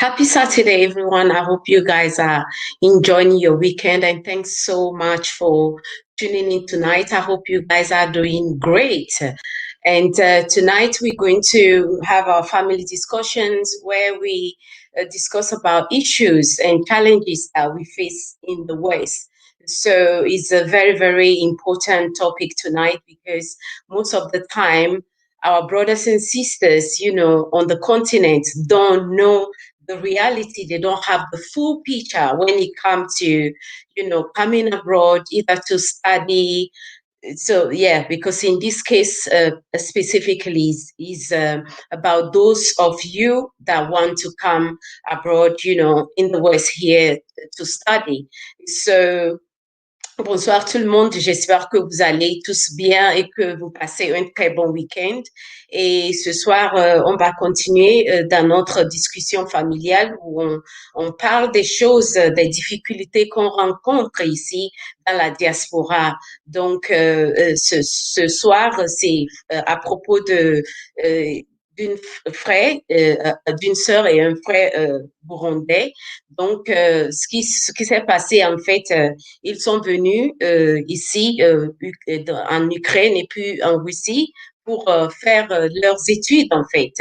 Happy Saturday, everyone. I hope you guys are enjoying your weekend, and thanks so much for tuning in tonight. I hope you guys are doing great. And tonight we're going to have our family discussions where we discuss about issues and challenges that we face in the West. So it's a very, very important topic tonight because most of the time our brothers and sisters, on the continent don't know the reality. They don't have the full picture when it comes to coming abroad either to study. So yeah, because in this case specifically is about those of you that want to come abroad, in the West here to study. So bonsoir tout le monde, j'espère que vous allez tous bien et que vous passez un très bon week-end. Et ce soir, on va continuer dans notre discussion familiale où on parle des choses, des difficultés qu'on rencontre ici dans la diaspora. Donc, ce soir, c'est à propos d'une frère, d'une sœur et un frère burundais. Donc, ce qui s'est passé, en fait, ils sont venus ici en Ukraine et puis en Russie pour faire leurs études, en fait.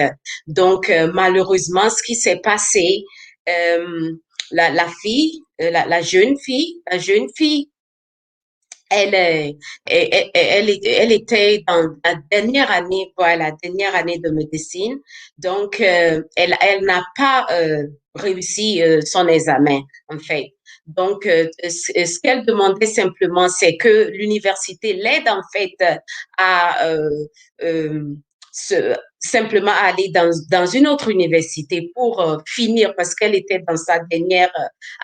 Donc, malheureusement, ce qui s'est passé, la fille, la jeune fille, elle était dans la dernière année, voilà, la dernière année de médecine. Donc, elle n'a pas réussi son examen, en fait. Donc, ce qu'elle demandait simplement, c'est que l'université l'aide, en fait, à simplement aller dans une autre université pour finir, parce qu'elle était dans sa dernière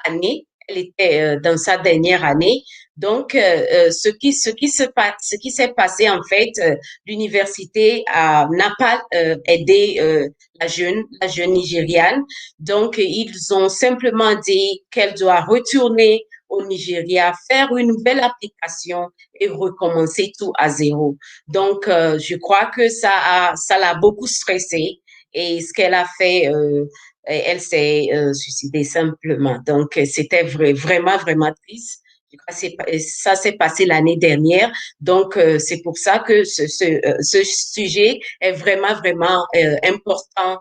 année. Elle était dans sa dernière année. Donc, ce qui s'est passé, en fait, l'université n'a pas aidé la jeune Nigériane. Donc, ils ont simplement dit qu'elle doit retourner au Nigeria, faire une nouvelle application et recommencer tout à zéro. Donc, je crois que ça l'a beaucoup stressée. Et ce qu'elle a fait, elle s'est suicidée simplement. Donc, c'était vraiment, vraiment triste. Je crois que ça s'est passé l'année dernière. Donc, c'est pour ça que ce sujet est vraiment, vraiment important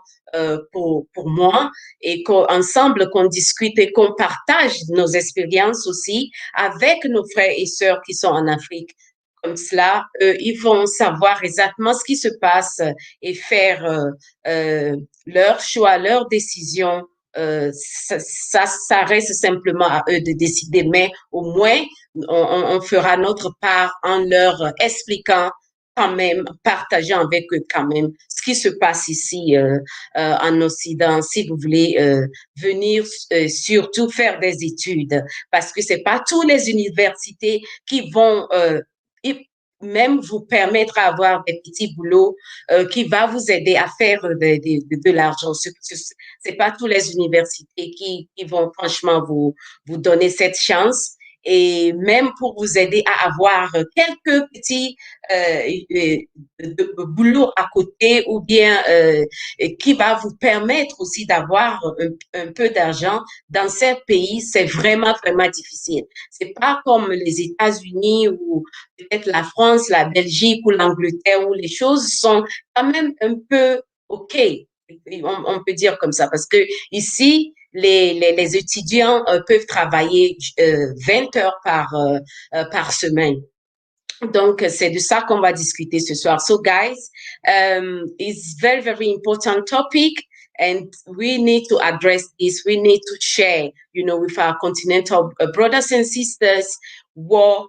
pour moi et qu'ensemble, qu'on discute et qu'on partage nos expériences aussi avec nos frères et sœurs qui sont en Afrique. Comme cela, ils vont savoir exactement ce qui se passe et faire leur choix, leur décision. Ça reste simplement à eux de décider, mais au moins, on fera notre part en leur expliquant quand même, partageant avec eux quand même ce qui se passe ici en Occident, si vous voulez venir surtout faire des études, parce que c'est pas toutes les universités qui vont même vous permettre d'avoir des petits boulots qui va vous aider à faire de l'argent. C'est pas toutes les universités qui vont franchement vous donner cette chance. Et même pour vous aider à avoir quelques petits boulots à côté ou bien qui va vous permettre aussi d'avoir un peu d'argent dans ces pays, c'est vraiment, vraiment difficile. C'est pas comme les États-Unis ou peut-être la France, la Belgique ou l'Angleterre où les choses sont quand même un peu OK. On peut dire comme ça parce que ici, les étudiants peuvent travailler 20 heures par semaine. Donc, c'est de ça qu'on va discuter ce soir. So, guys, it's very, very important topic. And we need to address this. We need to share, with our continental brothers and sisters what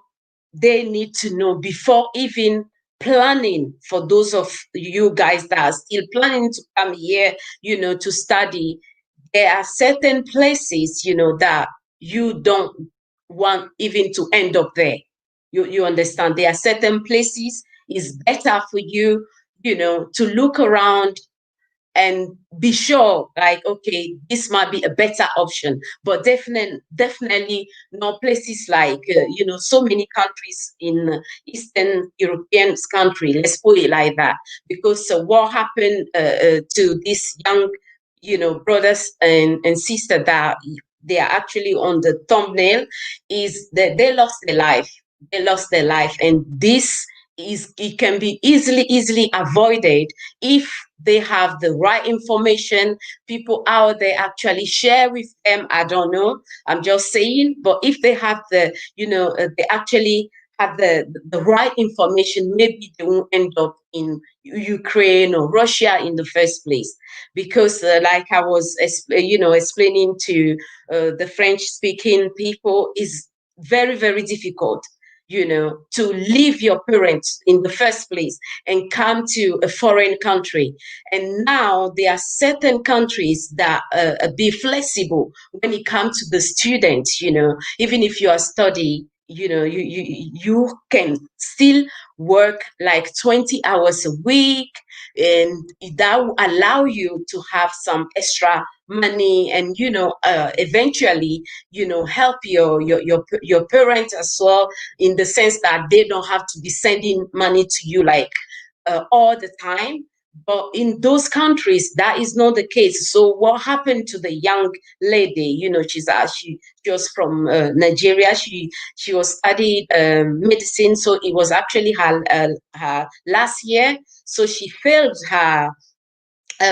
they need to know before even planning. For those of you guys that are still planning to come here, to study, there are certain places, that you don't want even to end up there. You understand? There are certain places it's better for you, to look around and be sure, like, okay, this might be a better option. But definitely not places like, so many countries in Eastern European country, let's put it like that. Because what happened to this young brothers and sisters that they are actually on the thumbnail, is that they lost their life. They lost their life, and this it can be easily avoided if they have the right information. People out there actually share with them. I don't know. I'm just saying, but if they have they actually have the right information, maybe they won't end up in Ukraine or Russia in the first place. Because, like I was, explaining to the French-speaking people, is very, very difficult, to leave your parents in the first place and come to a foreign country. And now there are certain countries that be flexible when it comes to the students, even if you are studying, you can still work like 20 hours a week, and that will allow you to have some extra money, and eventually help your parents as well, in the sense that they don't have to be sending money to you like all the time. But in those countries, that is not the case. So what happened to the young lady? She was from Nigeria. She was studying medicine, so it was actually her last year. So she failed her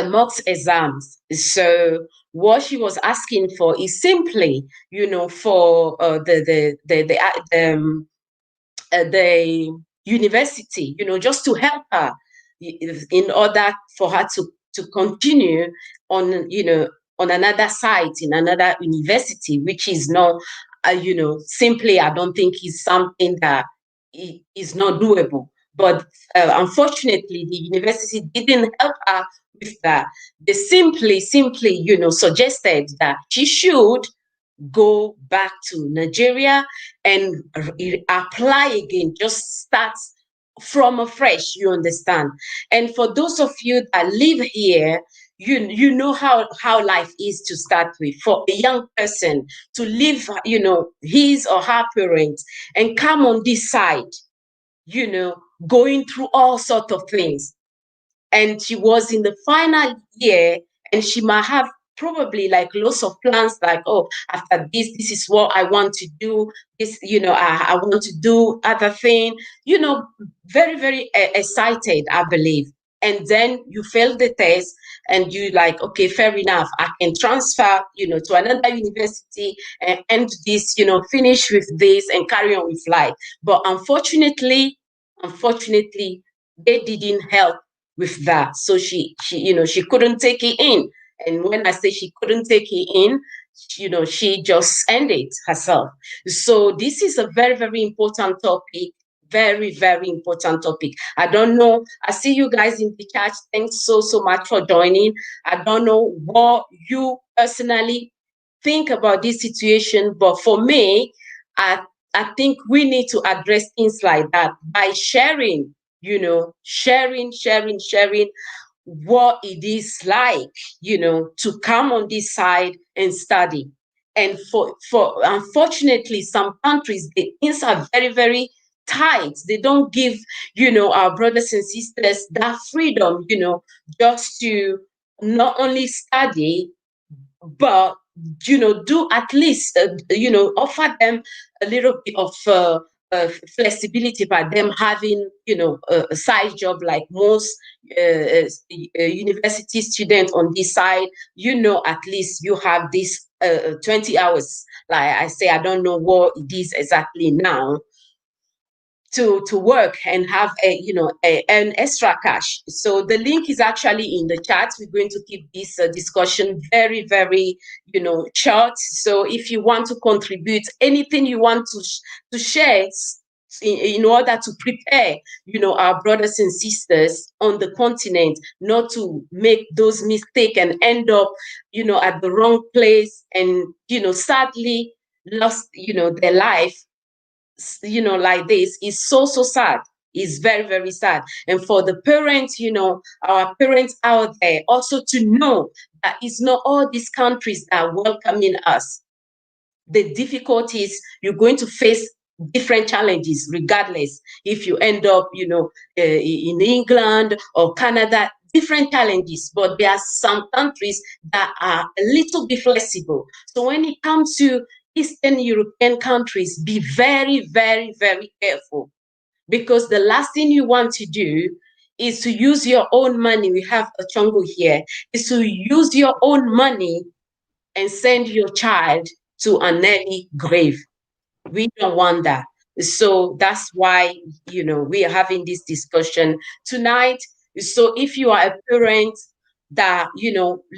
mocks exams. So what she was asking for is simply, for the university, just to help her, in order for her to continue on, on another site in another university, which is not, simply, I don't think is something that is not doable. But unfortunately, the university didn't help her with that. They simply, suggested that she should go back to Nigeria and apply again, just start from afresh, you understand. And for those of you that live here, you know how life is to start with. For a young person to leave, his or her parents and come on this side, going through all sorts of things. And she was in the final year, and she might have probably like lots of plans, like, oh, after this is what I want to do. This, I want to do other thing, very, very excited, I believe. And then you fail the test, and you like, okay, fair enough, I can transfer, to another university and end this, finish with this and carry on with life. But unfortunately, they didn't help with that. So she couldn't take it in. And when I say she couldn't take it in, she just ended herself. So this is a very, very important topic. Very, very important topic. I don't know. I see you guys in the chat. Thanks so much for joining. I don't know what you personally think about this situation, but for me, I think we need to address things like that by sharing, sharing what it is like, to come on this side and study. And for unfortunately, some countries, the things are very, very tight. They don't give, our brothers and sisters that freedom, just to not only study, but do at least offer them a little bit of flexibility by them having a side job, like most university students on this side. At least you have this 20 hours, like I say, I don't know what it is exactly now, to work and have an extra cash. So the link is actually in the chat. We're going to keep this discussion very, very short. So if you want to contribute anything, you want to share in order to prepare our brothers and sisters on the continent not to make those mistakes and end up at the wrong place, and sadly lost their life, like this, is so sad. It's very, very sad. And for the parents, our parents out there, also to know that it's not all these countries that are welcoming us. The difficulties, you're going to face different challenges regardless if you end up in England or Canada. different challenges, but there are some countries that are a little bit flexible. So when it comes to Eastern European countries, be very, very, very careful, because the last thing you want to do is to use your own money. We have a chongo here, is to use your own money and send your child to an early grave. We don't want that. So that's why, we are having this discussion tonight. So if you are a parent that,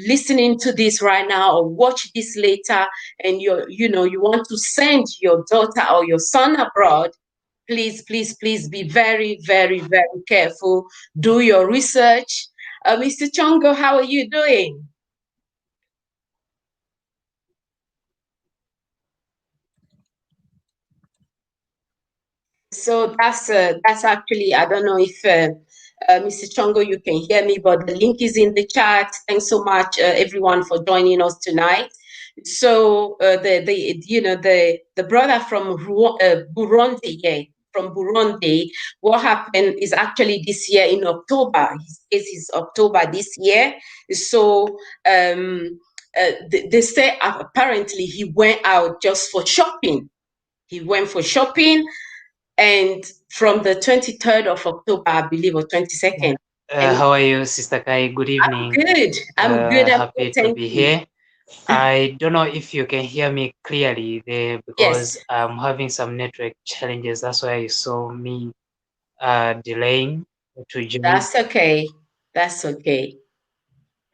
listening to this right now or watch this later, and you want to send your daughter or your son abroad, please, please, please be very, very, very careful. Do your research. Mr. Chongo, how are you doing? So that's actually, I don't know if Mr. Chongo, you can hear me, but the link is in the chat. Thanks so much, everyone, for joining us tonight. So the brother from Burundi, yeah, from Burundi, what happened is actually this year in October. His case is October this year. So they say apparently he went out just for shopping. He went for shopping, and from the 23rd of October, I believe, or 22nd. How are you, Sister Kai? Good evening. Good. I'm good. I'm good. Happy to Thank be you. here. I don't know if you can hear me clearly there Yes, because I'm having some network challenges. That's why you saw me delaying to join. that's okay. That's okay.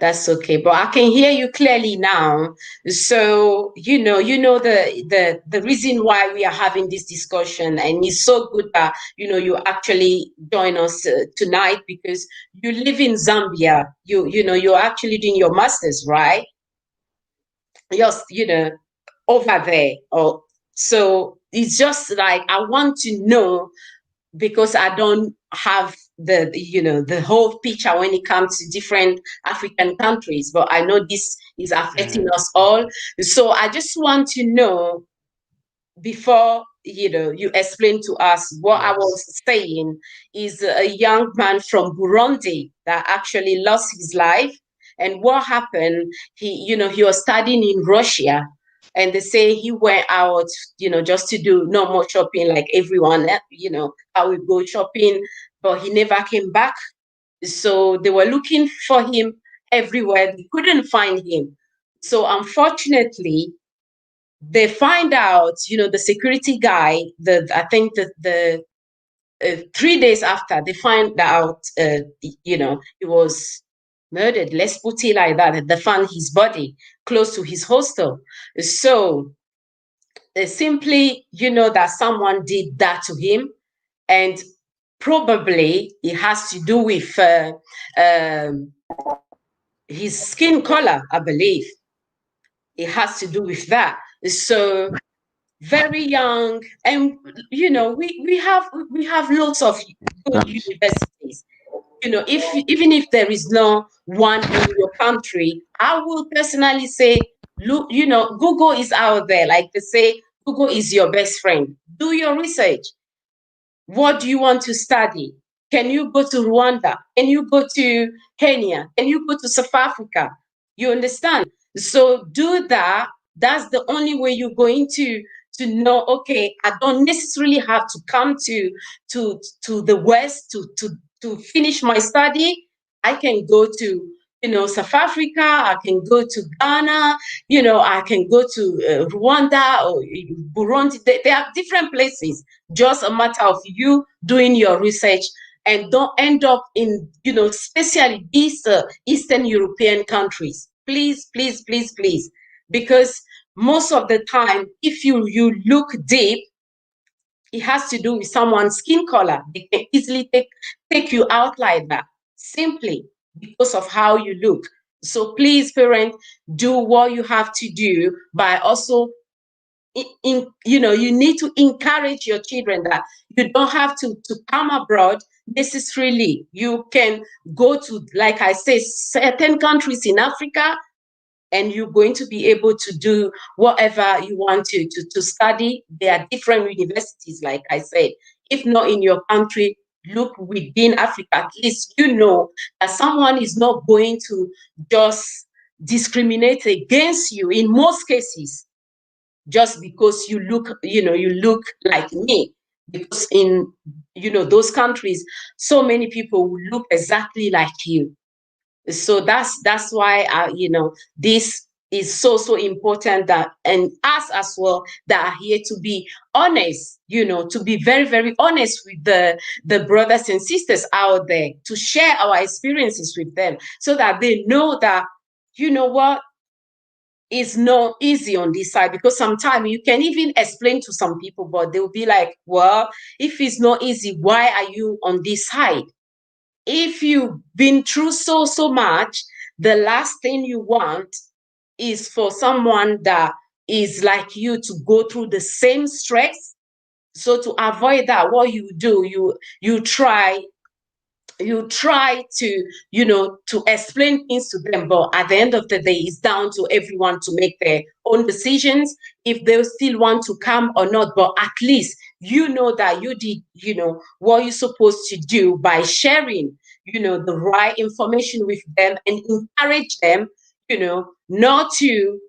That's okay. But I can hear you clearly now. So, the reason why we are having this discussion, and it's so good that, you actually join us tonight, because you live in Zambia. You're actually doing your master's, right? Just, over there. Or so it's just like I want to know, because I don't have the whole picture when it comes to different African countries, but I know this is affecting us all. So I just want to know, before you explain to us, what I was saying is a young man from Burundi that actually lost his life. And what happened, he was studying in Russia, and they say he went out, just to do normal shopping like everyone, how we go shopping, but he never came back. So they were looking for him everywhere. They couldn't find him. So unfortunately, they find out, the security guy, I think that the 3 days after, they find out, he was murdered. Let's put it like that. They found his body close to his hostel. So simply, that someone did that to him, and probably it has to do with his skin color, I believe. It has to do with that. So very young, and we have lots of good universities. If even if there is no one in your country, I will personally say, look, Google is out there. Like they say, Google is your best friend. Do your research. What do you want to study? Can you go to Rwanda? Can you go to Kenya? Can you go to South Africa? You understand? So do that. That's the only way you're going to know, okay, I don't necessarily have to come to the West to finish my study. I can go to, South Africa, I can go to Ghana, I can go to Rwanda or Burundi. There are different places. Just a matter of you doing your research, and don't end up in, especially these Eastern European countries. Please, please, please, please. Because most of the time, if you look deep, it has to do with someone's skin color. They can easily take you out like that, simply because of how you look. So please, parents, do what you have to do by also you need to encourage your children that you don't have to come abroad necessarily. You can go to, like I say, certain countries in Africa, and you're going to be able to do whatever you want to study. There are different universities, like I said. If not in your country, look within Africa, at least you know that someone is not going to just discriminate against you in most cases just because you look, you look like me. Because in, those countries, so many people will look exactly like you. So that's why this is so important, that, and us as well, that are here to be honest, to be very, very honest with the brothers and sisters out there, to share our experiences with them, so that they know that, what, is not easy on this side. Because sometimes you can even explain to some people, but they'll be like, well, if it's not easy, why are you on this side? If you've been through so much, the last thing you want is for someone that is like you to go through the same stress. So to avoid that, what you do, you try to, to explain things to them. But at the end of the day, it's down to everyone to make their own decisions, if they still want to come or not. But at least you know that you did, what you're supposed to do by sharing, the right information with them, and encourage them, not to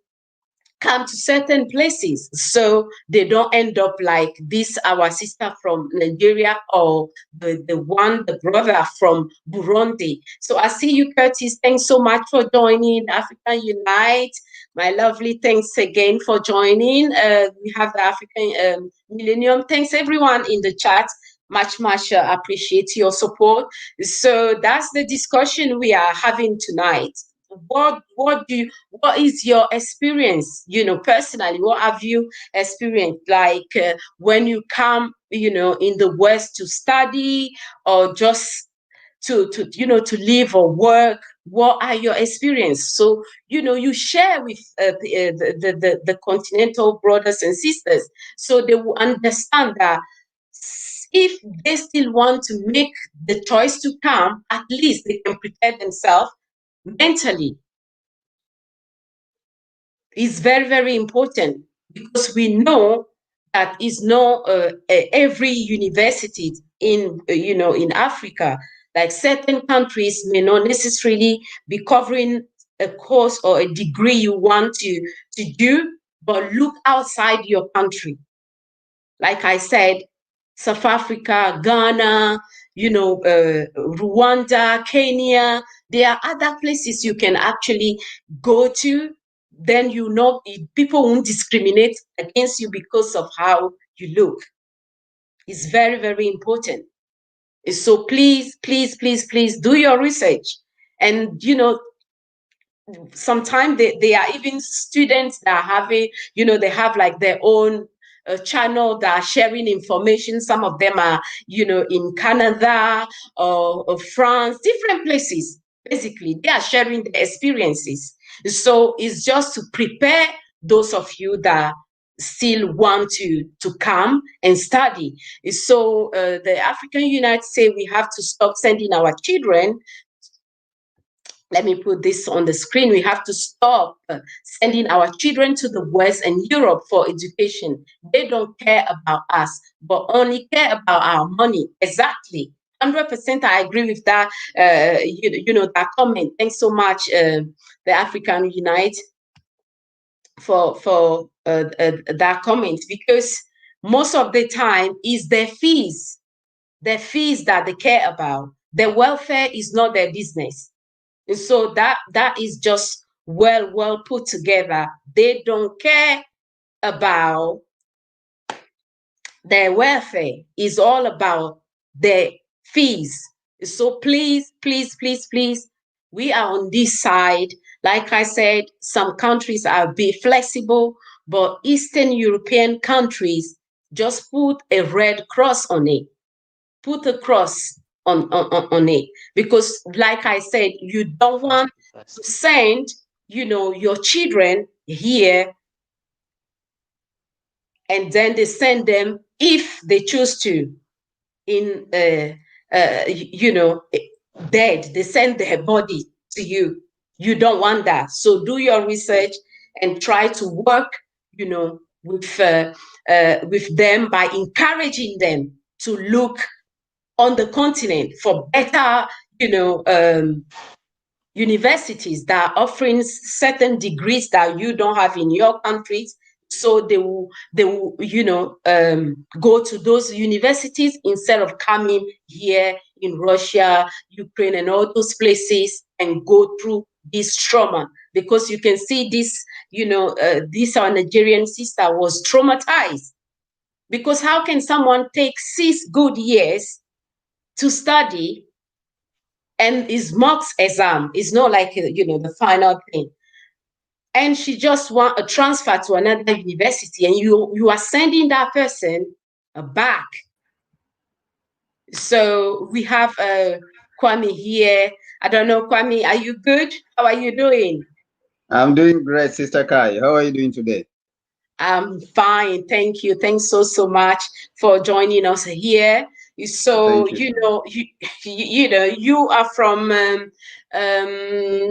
come to certain places, so they don't end up like this, our sister from Nigeria, or the brother from Burundi. So I see you, Curtis. Thanks so much for joining African Unite. My lovely, thanks again for joining. We have the African Millennium. Thanks everyone in the chat. Much appreciate your support. So that's the discussion we are having tonight. What is your experience, personally? What have you experienced, like, when you come, in the West to study, or just to live or work? What are your experience? So, you share with the continental brothers and sisters, so they will understand that if they still want to make the choice to come, at least they can prepare themselves mentally. Is very, very important, because we know that is not every university in, in Africa. Like, certain countries may not necessarily be covering a course or a degree you want to do, but look outside your country. Like I said, South Africa, Ghana, Rwanda, Kenya. There are other places you can actually go to. Then, people won't discriminate against you because of how you look. It's very, very important. So please, please, please, please do your research. And, sometimes they are even students that have they have like their own channel that are sharing information. Some of them are, in Canada, or France, different places. Basically, they are sharing their experiences. So it's just to prepare those of you that still want to come and study. So the African Unite say we have to stop sending our children. Let me put this on the screen. We have to stop sending our children to the West and Europe for education. They don't care about us, but only care about our money. Exactly. 100%. I agree with that. That comment. Thanks so much, the African Unite, for that comment, because most of the time is their fees that they care about. Their welfare is not their business. And so that is just well put together. They don't care about their welfare. It's all about their fees. So please, please, please, please, we are on this side. Like I said, some countries are a bit flexible, but Eastern European countries just put a red cross on it. Put a cross on it, because, like I said, you don't want to send your children here, and then they send them, if they choose to, in dead. They send their body to you. You don't want that. So do your research and try to work with them, by encouraging them to look on the continent for better, universities that are offering certain degrees that you don't have in your countries. So they will go to those universities instead of coming here in Russia, Ukraine, and all those places and go through this trauma. Because you can see this, this our Nigerian sister was traumatized. Because how can someone take 6 good years to study and is mocks exam? It's not like the final thing, and she just want a transfer to another university, and you are sending that person back. So we have Kwame here. I don't know, Kwame, are you good? How are you doing? I'm doing great, Sister Kai. How are you doing today? I'm fine, thank you. Thanks so much for joining us here. So Thank you. you are from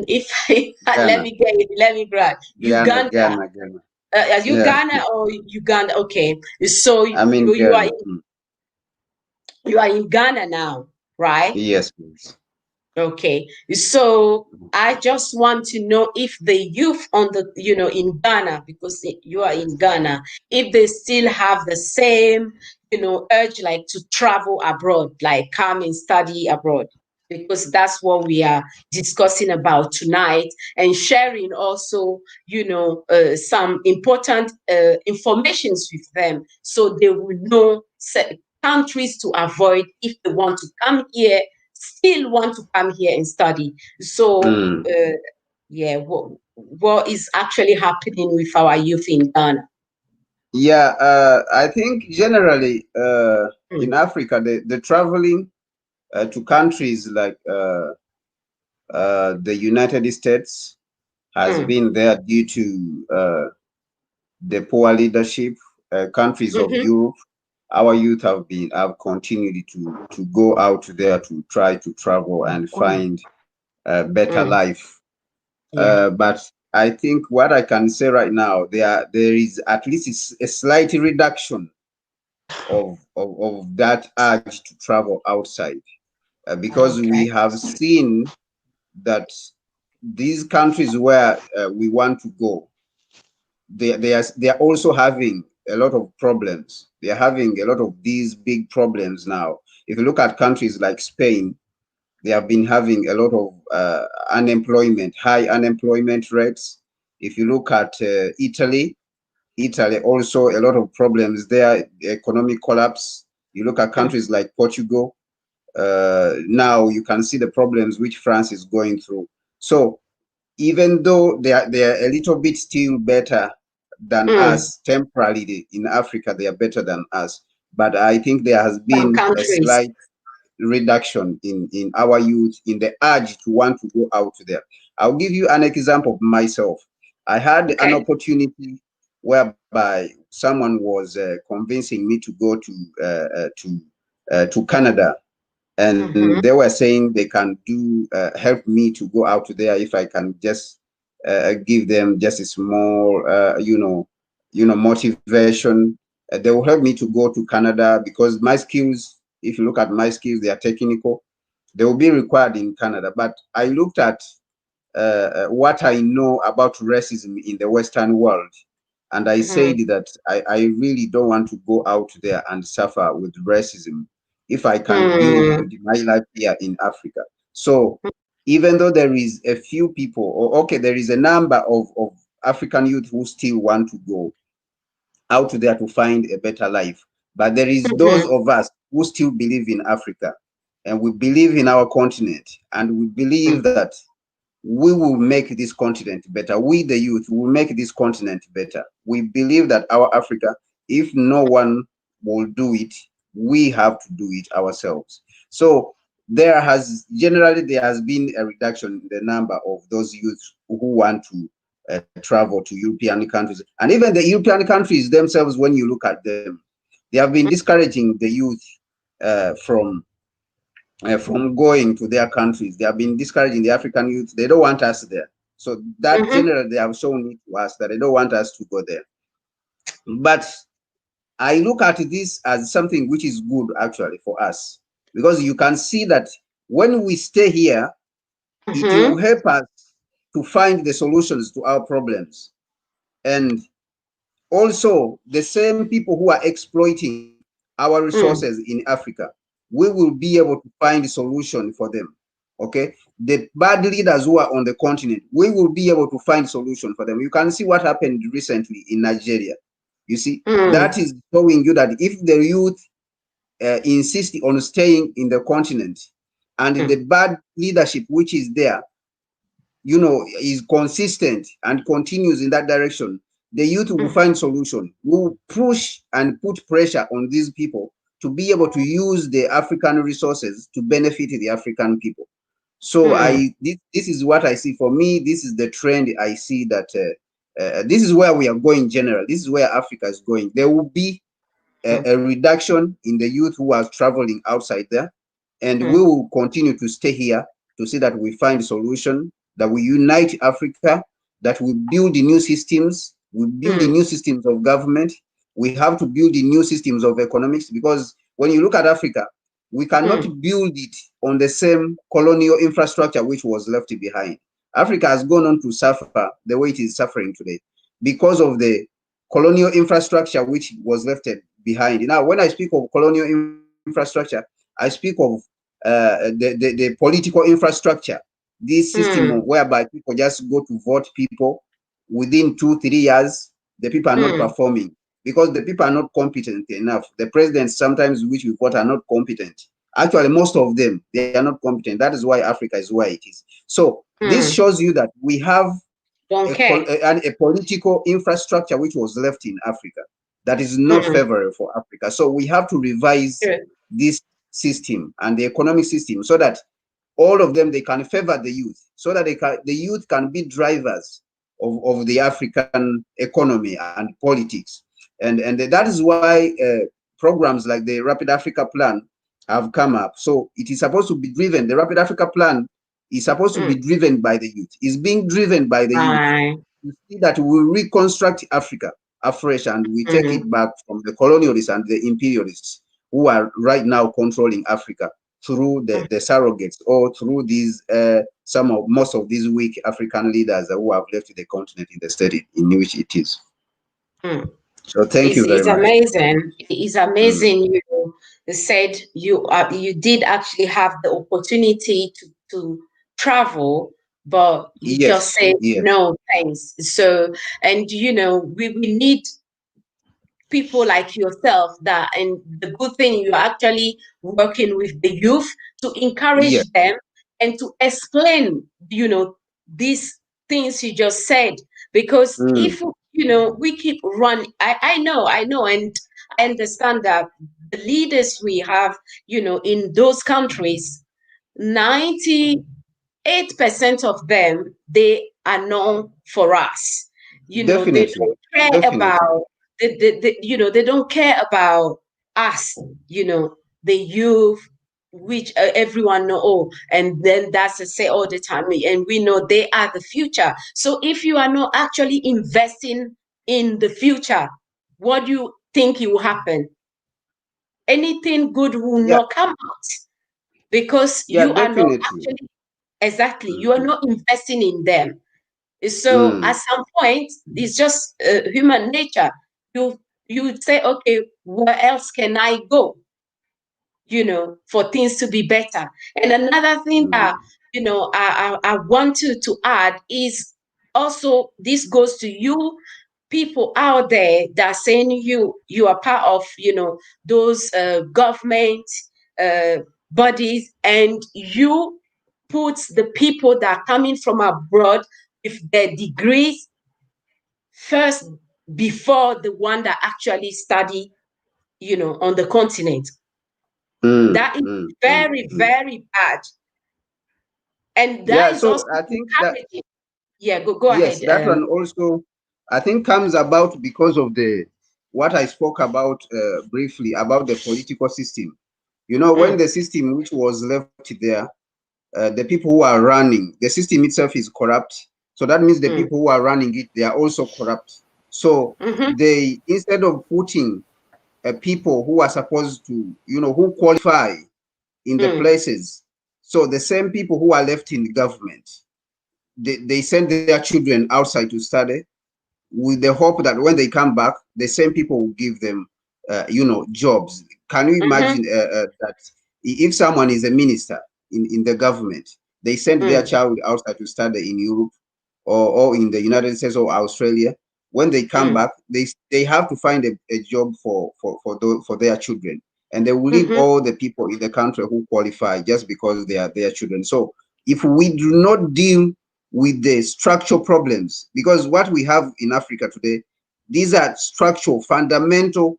if let Ghana. me get it, let me grab Ghana, Uganda. Ghana, Ghana. Are you Yeah, Ghana or Uganda? Okay, so I'm in Ghana. you are in Ghana now, right? Yes, please. Okay, so I just want to know if the youth on the, in Ghana, because you are in Ghana, if they still have the same, urge like to travel abroad, like come and study abroad, because that's what we are discussing about tonight and sharing also, some important informations with them so they will know countries to avoid if they want to come here, still want to come here and study. So, Mm. yeah, what is actually happening with our youth in Ghana? Yeah, I think generally in Mm, Africa, the traveling to countries like the United States has mm, been there due to the poor leadership. Countries of mm-hmm, Europe, our youth have continued to go out there to try to travel and mm, find a better mm, life. yeah. But I think what I can say right now, there is at least a slight reduction of that urge to travel outside, because we Okay. have seen that these countries where we want to go, they are also having a lot of problems. They are having a lot of these big problems now. If you look at countries like Spain, they have been having a lot of unemployment, high unemployment rates. If you look at Italy also a lot of problems there, economic collapse. You look at Mm, countries like Portugal, now you can see the problems which France is going through. So even though they are a little bit still better than mm. us temporarily in Africa, they are better than us. But I think there has Some been a countries. slight reduction in our youth in the urge to want to go out there. I'll give you an example of myself. I had an Okay. opportunity whereby someone was convincing me to go to Canada, and Mm-hmm, they were saying they can do help me to go out there if I can just give them just a small motivation. They will help me to go to Canada because my skills, if you look at my skills, they are technical. They will be required in Canada. But I looked at what I know about racism in the Western world, and I said mm-hmm, that I really don't want to go out there and suffer with racism if I can build mm, good my life here in Africa. So even though there is a few people, or okay, there is a number of African youth who still want to go out there to find a better life, but there is those mm-hmm, of us who still believe in Africa, and we believe in our continent, and we believe mm, that we will make this continent better. We, the youth, will make this continent better. We believe that our Africa, if no one will do it, we have to do it ourselves. So there has been a reduction in the number of those youth who want to travel to European countries, and even the European countries themselves. When you look at them, they have been discouraging the youth from going to their countries. They have been discouraging the African youth. They don't want us there. So that mm-hmm. generally they have shown it to us that they don't want us to go there. But I look at this as something which is good actually for us. because you can see that when we stay here, it will help us to find the solutions to our problems. And also, the same people who are exploiting our resources in Africa, we will be able to find a solution for them. Okay, the bad leaders who are on the continent, we will be able to find solution for them. You can see what happened recently in Nigeria. You see, that is showing you that if the youth insist on staying in the continent, and the bad leadership which is there, is consistent and continues in that direction, the youth will find solution. Will push and put pressure on these people to be able to use the African resources to benefit the African people. So this is what I see. For me, this is the trend I see, that this is where we are going. General, this is where Africa is going. There will be a reduction in the youth who are traveling outside there, and we will continue to stay here to see that we find a solution, that we unite Africa, that we build the new systems, we build the new systems of government. We have to build the new systems of economics, because when you look at Africa, we cannot build it on the same colonial infrastructure which was left behind. Africa has gone on to suffer the way it is suffering today because of the colonial infrastructure which was left behind. Now, when I speak of colonial infrastructure, I speak of the political infrastructure, this system whereby people just go to vote people within 2-3 years. The people are not performing because the people are not competent enough. The presidents sometimes which we vote are not competent. Actually, most of them, they are not competent. That is why Africa is where it is. So this shows you that we have a political infrastructure which was left in Africa that is not favorable for Africa. So we have to revise this system and the economic system so that all of them, they can favor the youth, so that the youth can be drivers of the African economy and politics. And that is why programs like the Rapid Africa Plan have come up. So it is supposed to be driven. The Rapid Africa Plan is supposed to be driven by the youth. It's being driven by the youth. You see that we reconstruct Africa afresh, and we take it back from the colonialists and the imperialists who are right now controlling Africa through the surrogates, or through these most of these weak African leaders who have left the continent in the state in which it is. So thank you very It's much. Amazing. It's amazing. You said you did actually have the opportunity to travel, but you just said no thanks. So, and we need people like yourself, and the good thing, you're actually working with the youth to encourage them and to explain these things you just said, because if we keep running, I know, and I understand that the leaders we have in those countries, 98% of them, they are known for us. They don't care about they don't care about us, the youth, which everyone know. Oh, and then that's to say all the time, and we know they are the future. So if you are not actually investing in the future, what do you think will happen? Anything good will not come out, because you are not actually, exactly, you are not investing in them. So at some point, it's just human nature. You would say, okay, where else can I go? For things to be better. And another thing that I want to add is also, this goes to you people out there that are saying you are part of those government bodies, and you put the people that are coming from abroad with their degrees first before the one that actually study on the continent. That is very, very bad. And that is so also I think encouraging. Go ahead. That one also, I think, comes about because of what I spoke about briefly about the political system. When the system which was left there, the people who are running the system itself is corrupt. So that means the people who are running it, they are also corrupt. So they, instead of putting people who are supposed to, who qualify in the places. So the same people who are left in the government, they send their children outside to study with the hope that when they come back, the same people will give them, jobs. Can you imagine that if someone is a minister in the government, they send their child outside to study in Europe or in the United States or Australia? When they come back, they have to find a job for their children, and they will leave all the people in the country who qualify just because they are their children. So if we do not deal with the structural problems, because what we have in Africa today, these are structural, fundamentally,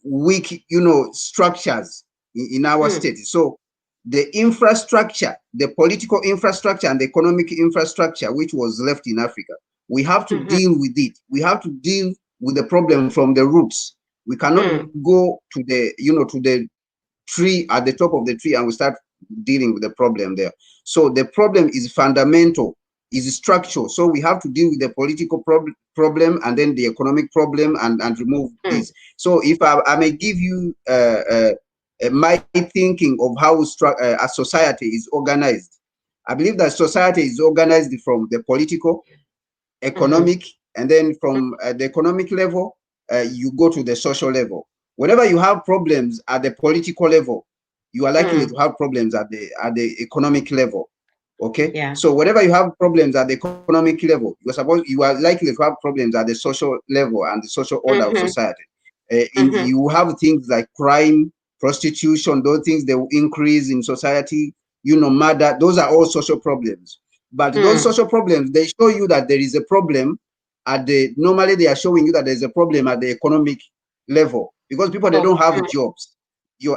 weak, structures in our state. So the infrastructure, the political infrastructure and the economic infrastructure, which was left in Africa, we have to deal with it. We have to deal with the problem from the roots. We cannot go to the tree at the top of the tree and we start dealing with the problem there. So the problem is fundamental, is structural. So we have to deal with the political problem and then the economic problem and remove this. So if I may give you my thinking of how a society is organized, I believe that society is organized from the political, economic, and then from the economic level, you go to the social level. Whenever you have problems at the political level, you are likely to have problems at the economic level. Okay. Yeah. So whenever you have problems at the economic level, you are likely to have problems at the social level and the social order of society. You have things like crime, prostitution, those things, they will increase in society. Murder. Those are all social problems. But those social problems, they show you that there is a problem normally they are showing you that there's a problem at the economic level because people, they don't have jobs.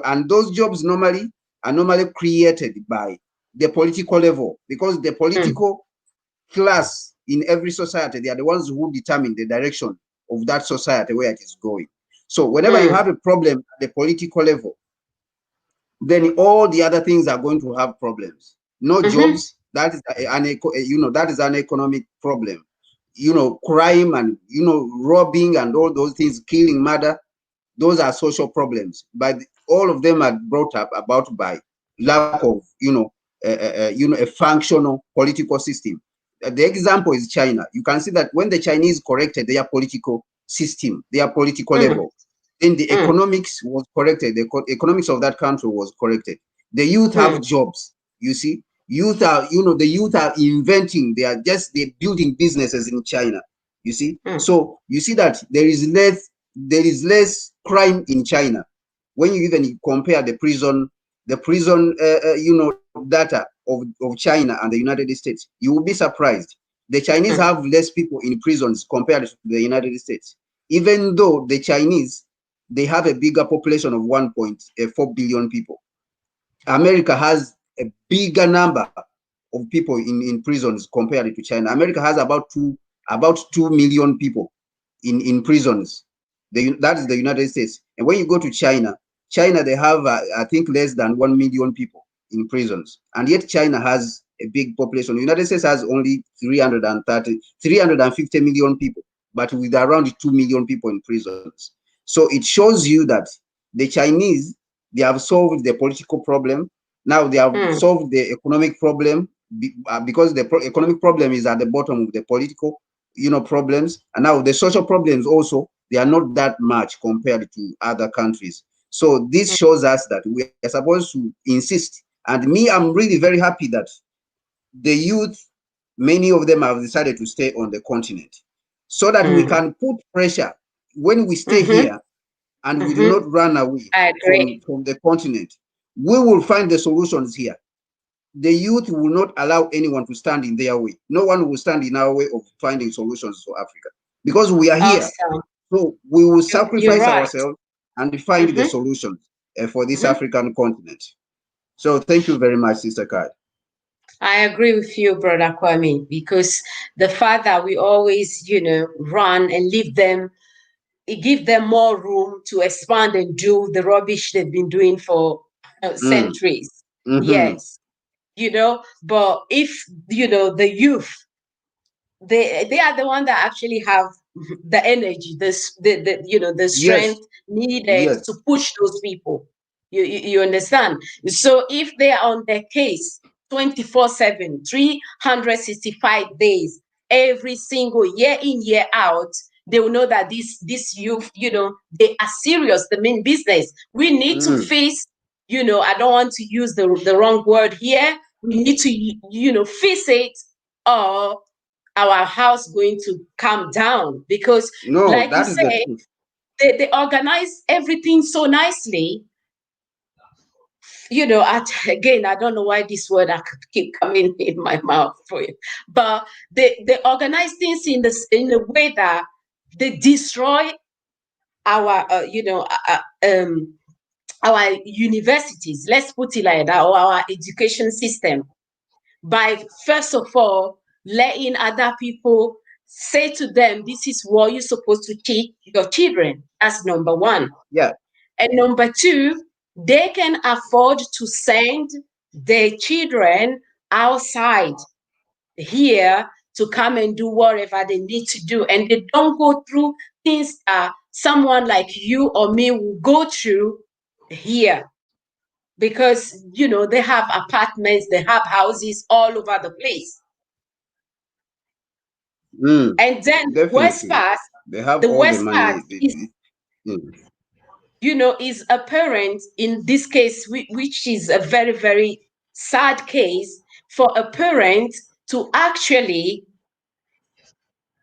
And those jobs are normally created by the political level, because the political class in every society, they are the ones who determine the direction of that society, where it is going. So whenever you have a problem at the political level, then all the other things are going to have problems. No jobs, that is that is an economic problem. Crime and robbing and all those things, killing, murder, those are social problems. But all of them are brought about by lack of a functional political system. The example is China. You can see that when the Chinese corrected their political system, their political level, then the economics was corrected. The economics of that country was corrected. The youth have jobs. You see, the youth are inventing. They're building businesses in China. You see, so you see that there is less crime in China. When you even compare the prison data of China and the United States, you will be surprised. The Chinese have less people in prisons compared to the United States, even though the Chinese, they have a bigger population of 1.4 billion people. America has a bigger number of people in prisons compared to China. America has about 2 million people in prisons. That is the United States. And when you go to China, they have I think less than 1 million people in prisons, and yet China has a big population. The United States has only 350 million people, but with around 2 million people in prisons. So it shows you that the Chinese, they have solved the political problem. Now they have solved the economic problem, because the economic problem is at the bottom of the political problems. And now the social problems also, they are not that much compared to other countries. So this shows us that we are supposed to insist. And me, I'm really very happy that the youth, many of them have decided to stay on the continent, so that we can put pressure when we stay here and we do not run away I agree. from the continent. We will find the solutions here. The youth will not allow anyone to stand in their way. No one will stand in our way of finding solutions for Africa, because we are here. Awesome. So we will You're sacrifice right. ourselves and find the solutions for this African continent. So thank you very much, Sister Kai. I agree with you, Brother Kwame, because the father, we always, run and leave them, give them more room to expand and do the rubbish they've been doing for centuries. Yes. But if, the youth, they are the one that actually have the energy, the strength Yes. needed Yes. to push those people. You understand? So if they are on their case 24/7, 365 days, every single year in, year out, they will know that this youth, they are serious. They mean business. We need to face, I don't want to use the wrong word here. We need to, face it, or our house going to calm down, because No, like you that is the say, truth. they organize everything so nicely. Again, I don't know why this word I could keep coming in my mouth for you, but they organize things in a way that they destroy our our universities, let's put it like that, or our education system, by first of all letting other people say to them, this is what you're supposed to teach your children. That's number one. Yeah. And number two, they can afford to send their children outside here to come and do whatever they need to do. And they don't go through things that someone like you or me will go through here, because they have apartments, they have houses all over the place. And then Definitely. They have the all the worst part money. is, is a parent in this case, which is a very, very sad case, for a parent to actually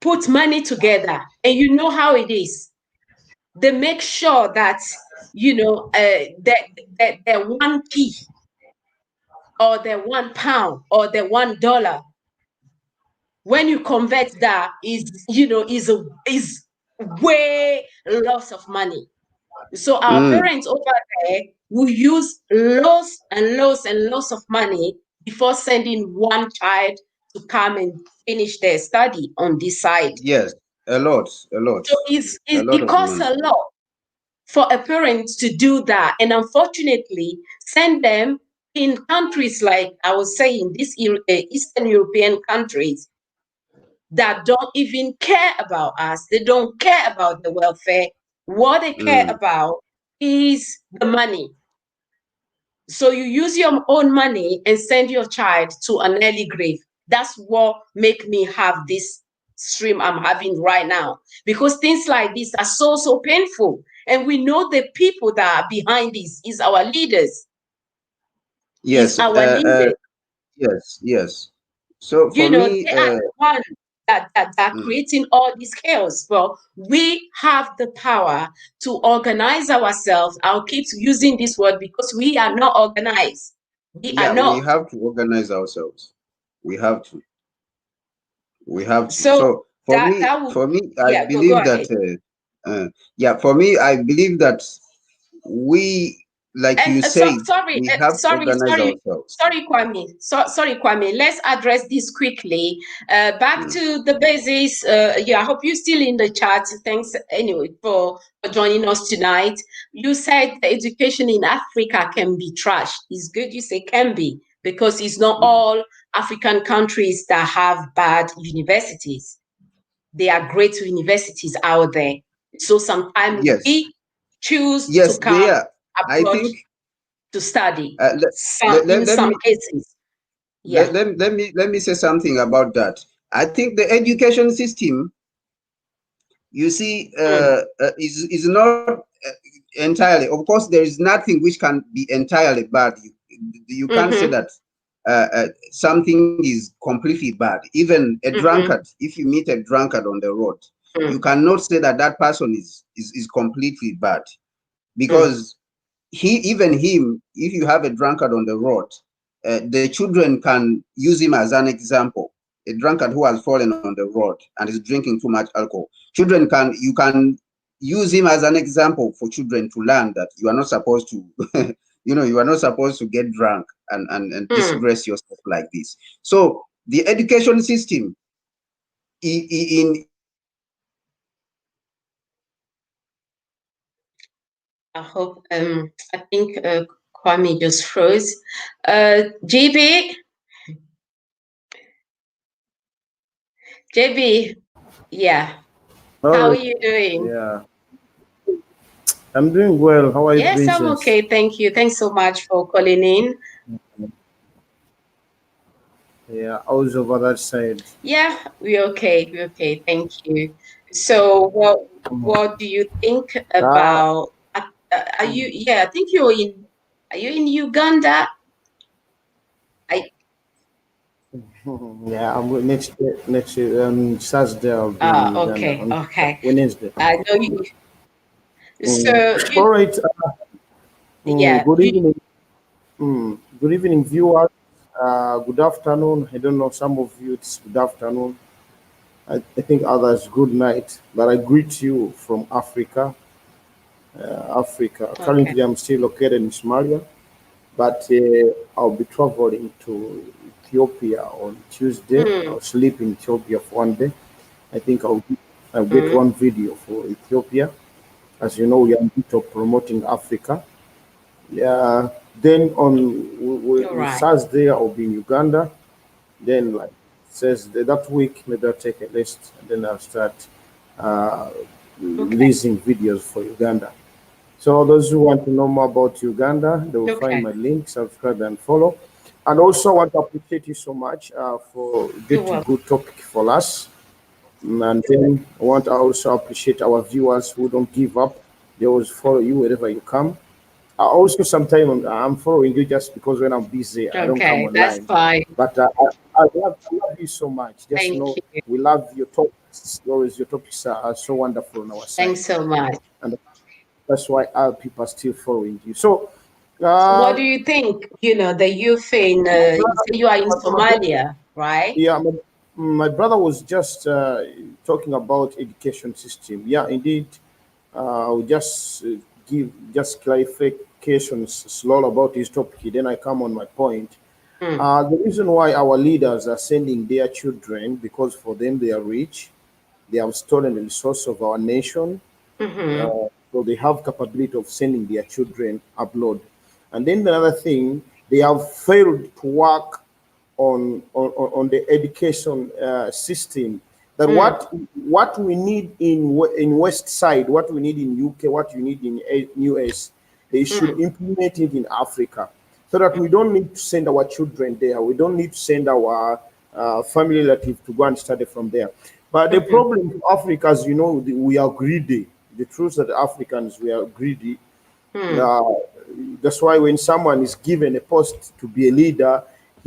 put money together. And you know how it is. They make sure that, that 1p or the £1 or the $1, when you convert that, is way lots of money. So our parents over there will use lots and lots and lots of money before sending one child to come and finish their study on this side. Yes, a lot. So A lot it of costs money. a lot for a parent to do that. And unfortunately, send them in countries like I was saying, these Eastern European countries that don't even care about us. They don't care about the welfare. What they care about is the money. So you use your own money and send your child to an early grave. That's what make me have this stream I'm having right now, because things like this are so painful. And we know the people that are behind this is our leaders. Yes. Yes. So for me, They are the ones that are creating all these chaos. Well, we have the power to organize ourselves. I'll keep using this word because we are not organized. We are yeah, we not. have to organize ourselves. We have to. We have to. So So that would, I yeah, go believe ahead. that. Yeah, for me, I believe that we, like And you said, sorry, we have to organize ourselves. Kwame. Sorry, Kwame. Let's address this quickly. Back to the basics. Yeah, I hope you're still in the chat. Thanks anyway for joining us tonight. You said the education in Africa can be trashed. It's good you say can be, because it's not all African countries that have bad universities. There are great universities out there. So sometimes Yes. we choose to Yes, they come are. I abroad think. to study. In Let some me cases, yeah. let me say something about that. I think the education system, you see, is not entirely. Of course, there is nothing which can be entirely bad. You can't say that something is completely bad. Even a drunkard, if you meet a drunkard on the road, you cannot say that that person is completely bad, because even him, if you have a drunkard on the road, the children can use him as an example. A drunkard who has fallen on the road and is drinking too much alcohol, you can use him as an example for children to learn that you are not supposed to you are not supposed to get drunk and disgrace yourself like this. So the education system in I hope. I think Kwame just froze. JB, JB, yeah. All How are right. you doing? Yeah, I'm doing well. How are you Yes, doing, I'm sis? okay. Thank you. Thanks so much for calling in. Yeah, I was over that side. Yeah, we're okay. We're okay. Thank you. So, what do you think Uh, about? Are you? Yeah, I think you're in. Are you in Uganda? I yeah, next year, Saturday I'll be in Uganda okay, on okay. Wednesday. I know you. Mm. So All you, right. yeah, Good you. evening. Good evening, viewers. Good afternoon. I don't know. Some of you it's good afternoon. I think others good night. But I greet you from Africa. Africa. Okay, Currently, I'm still located in Somalia. But I'll be traveling to Ethiopia on Tuesday. mm, I'll sleep in Ethiopia for one day. I think I'll get mm, one video for Ethiopia. As you know, we are in bit of promoting Africa. Yeah. Then all on right. Thursday, I'll be in Uganda. Then like says that week, maybe I'll take a rest and then I'll start uh, Okay, releasing videos for Uganda. So those who want to know more about Uganda, they will find okay. my link, subscribe and follow. And also I want to appreciate you so much for You're getting welcome. good topic for us. And then I want to also appreciate our viewers who don't give up. They always follow you wherever you come. Also, sometimes I'm following you just because when I'm busy, I don't come Okay, that's online. fine. But I love you so much. Just Thank know you. we love your topics. Always your topics are so wonderful on our side. Thanks so much. And that's why our people are still following you. So, So what uh, do you think? The youth in, my you brother, say you are in my brother, Somalia, right? yeah, my brother was just talking about education system. Yeah, indeed. I'll just give just clarifications slow about this topic. Then I come on my point. Mm, The reason why our leaders are sending their children because for them they are rich, they have stolen the resource of our nation, mm-hmm, so they have capability of sending their children abroad. And then another thing, they have failed to work on the education system. That mm, what we need in West Side, what we need in UK, what you need in US, they should mm, implement it in Africa, so that we don't need to send our children there. We don't need to send our family relative to go and study from there. But the mm-hmm, problem with Africa, as you know, we are greedy. The truth that Africans, we are greedy. mm, uh, that's why when someone is given a post to be a leader,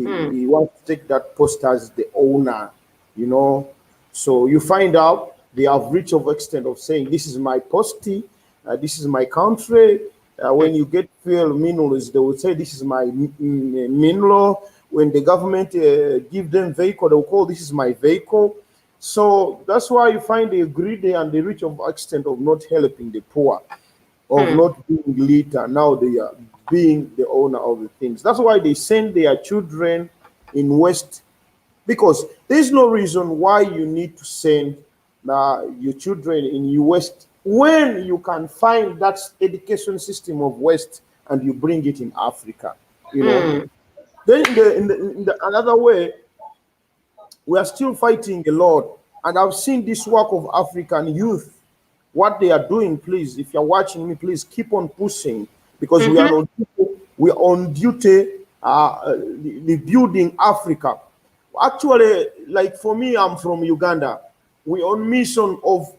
mm, he wants to take that post as the owner, you know. So you find out they have reached of extent of saying, "This is my postie, this is my country." mm, When you get fuel minerals, they will say, "This is my mineral." When the government give them vehicle, they will call, "This is my vehicle." So that's why you find the greedy and the rich of extent of not helping the poor, of mm, not being leader. Now they are being the owner of the things. That's why they send their children in West, because there's no reason why you need to send your children in West when you can find that education system of West and you bring it in Africa. You know. mm, Then in the another way, we are still fighting a lot. And I've seen this work of African youth, what they are doing. Please, if you're watching me, please keep on pushing, because mm-hmm, we are on duty, the building Africa. Actually, like for me, I'm from Uganda. We're on mission of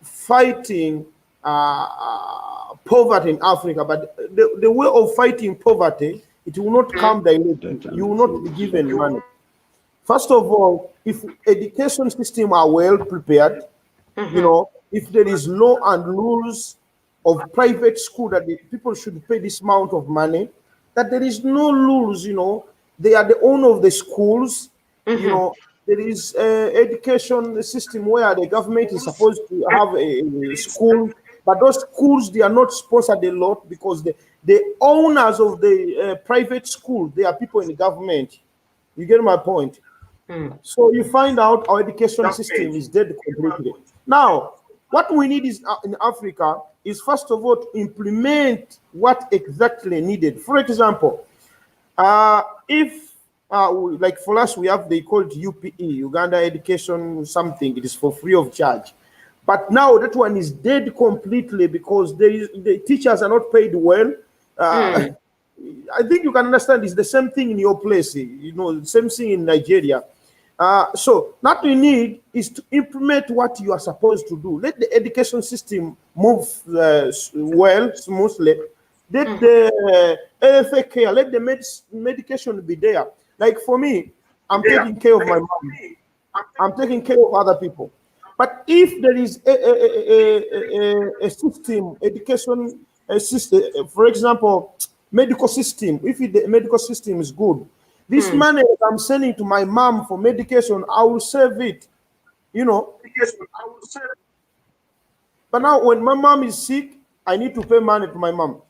fighting poverty in Africa. But the way of fighting poverty, it will not come directly. You will not be given money. First of all, if education system are well prepared, mm-hmm, if there is law and rules of private school that the people should pay this amount of money, that there is no rules, they are the owner of the schools, you mm-hmm, know, there is a education system where the government is supposed to have a school, but those schools, they are not sponsored a lot, because the owners of the private school, they are people in the government. You get my point? mm, So you find out our education system is dead completely. Now, what we need is in Africa is first of all to implement what exactly needed. For example, if like for us we have, they call it UPE, Uganda Education something. It is for free of charge. But now that one is dead completely because the teachers are not paid well. I think you can understand it's the same thing in your place, you know, the same thing in Nigeria. So what we need is to implement what you are supposed to do. Let the education system move well, smoothly. Let the LFA care, let the medication be there. Like for me, I'm taking care of my mom. I'm taking care of other people. But if there is a system, education system, for example, medical system, if the medical system is good, this money that I'm sending to my mom for medication, I will save it, you know. But now when my mom is sick, I need to pay money to my mom.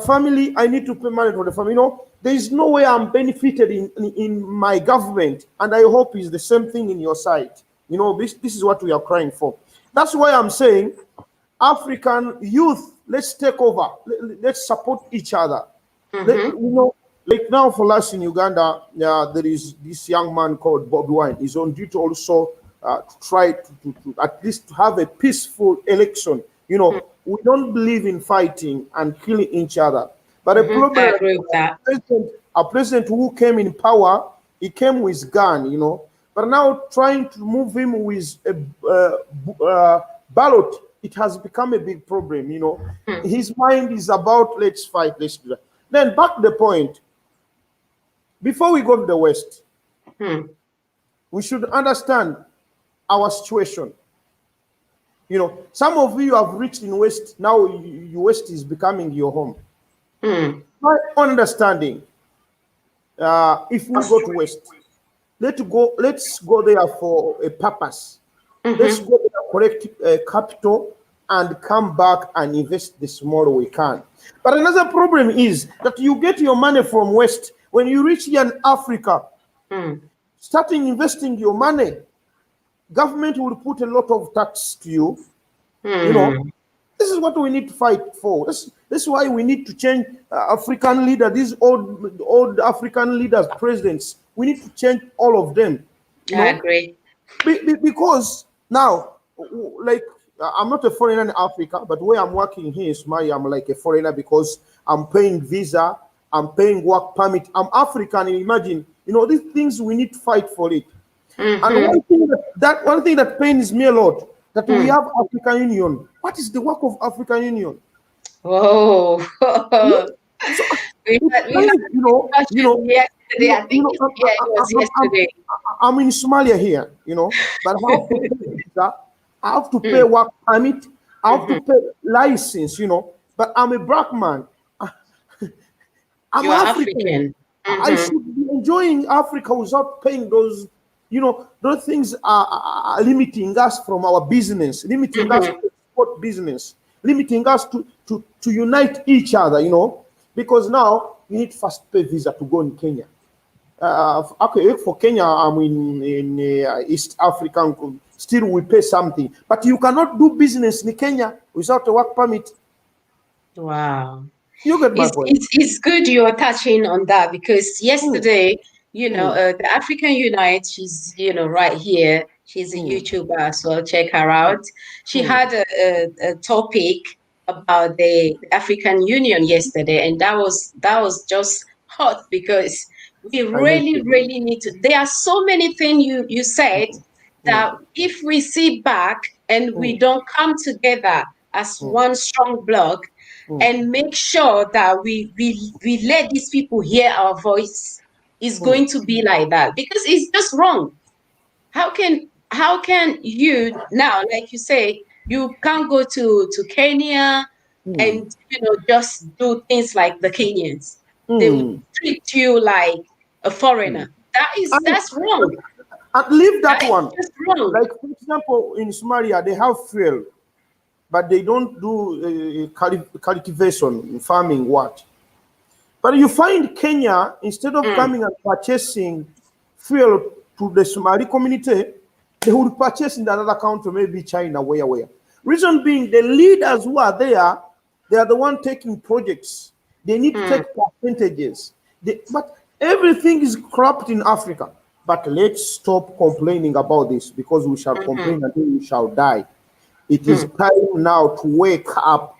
Family, I need to pay money to the family. You know, there is no way I'm benefited in my government, and I hope it's the same thing in your side. You know, this is what we are crying for. That's why I'm saying, African youth, let's take over. Let's support each other. You know, like now for us in Uganda, there is this young man called Bob Wine. He's on duty also to try to at least have a peaceful election. You know, we don't believe in fighting and killing each other. But the problem, I agree with that. a president who came in power, he came with gun, you know. But now trying to move him with a ballot, it has become a big problem, you know. His mind is about let's fight, let's do that. Then back to the point. Before we go to the West, we should understand our situation. You know, some of you have reached in West, now West is becoming your home. My understanding, if we go to West, let's go there for a purpose. Let's go there, collect capital, and come back and invest the small we can. But another problem is that you get your money from West. When you reach here in Africa, starting investing your money, government will put a lot of tax to you. You know, this is what we need to fight for. This is why we need to change African leaders, these old African leaders, presidents. We need to change all of them. You know? I agree. Because now, like, I'm not a foreigner in Africa, but where I'm working here in Somalia, I'm like a foreigner because I'm paying visa, I'm paying work permit. I'm African. Imagine, you know, these things we need to fight for it. And one thing that pains me a lot, that we have African Union. What is the work of African Union? Oh, yesterday. I'm in Somalia here, you know, but I have to pay visa, I have to pay work permit, I have to pay license, you know. But I'm a black man. I'm African. I should be enjoying Africa without paying those. You know, those things are limiting us from our business, limiting us to export business, limiting us to unite each other, you know, because now you need first pay visa to go in Kenya. Okay, for Kenya, I'm in East African, still we pay something, but you cannot do business in Kenya without a work permit. Wow. You get my point. It's good you're touching on that because yesterday, you know, the African Unite, she's, you know, right here. She's a YouTuber as well. Check her out. She had a topic about the African Union yesterday, and that was just hot because we really need to. There are so many things you said that if we sit back and we don't come together as one strong bloc and make sure that we let these people hear our voice, is going to be like that because it's just wrong. How can you now, like you say, you can't go to Kenya and you know just do things like the Kenyans? They will treat you like a foreigner. That's wrong. And leave that one. Just wrong. Like for example, in Somalia, they have fuel, but they don't do cultivation, farming, what? But you find Kenya, instead of coming and purchasing fuel to the Somali community, they would purchase in another country, maybe China, where. Reason being, the leaders who are there, they are the one taking projects. They need to take percentages. But everything is corrupt in Africa. But let's stop complaining about this because we shall complain until we shall die. It is time now to wake up